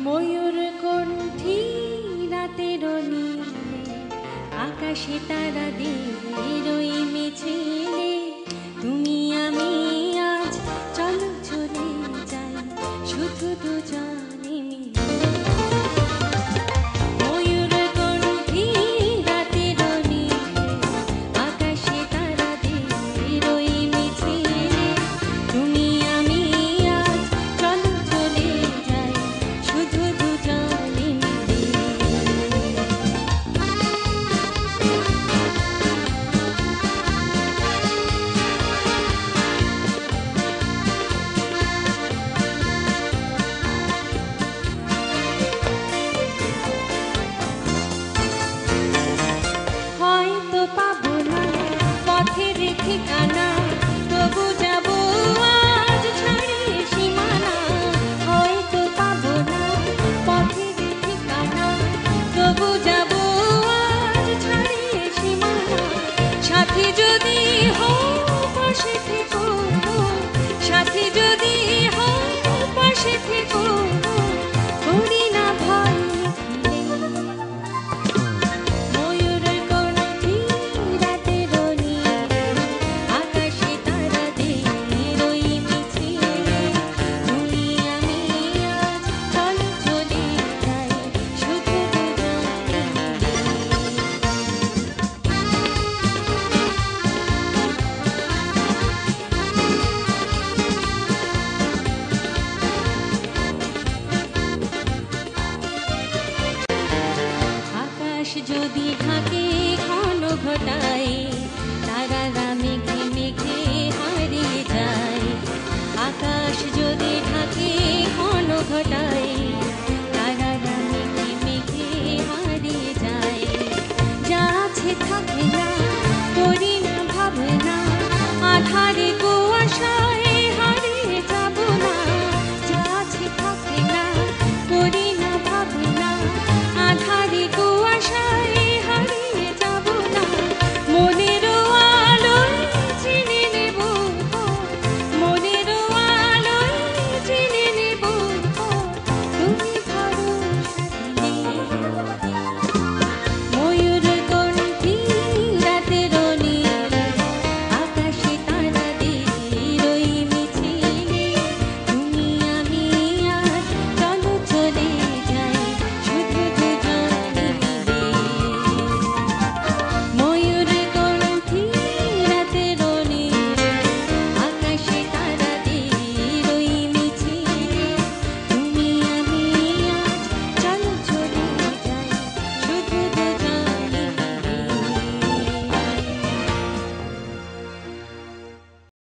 ময়ূর কণ্ঠী রাতের নীলে আকাশে তারাদের ওই মিছিলে তুমি আমি আজ চলো চলে যাই শুধু দুজনে মিলে। ময়ূর কণ্ঠী রাতের নীলে আকাশে তারাদের ওই মিছিলে তুমি আমি আজ চলো চলে যাই শুধু দুজনে মিলে। হয়তো পাবো না পথের ঠিকানা, তবু যাবো আজ ছাড়িয়ে সীমানা। হয়তো পাবো না পথের ঠিকানা, তবু যাবো আজ ছাড়িয়ে সীমানা। সাথী যদি হও পাশে থেকো, সাথী যদি হও পাশে থেকো, করি না ভয় নিখিলে। ময়ূর কণ্ঠী রাতের নীলে আকাশে তারাদের ওই মিছিলে তুমি আমি আজ চলো চলে যাই শুধু দুজনে মিলে। আকাশ যদি ঢাকে ঘন ঘটা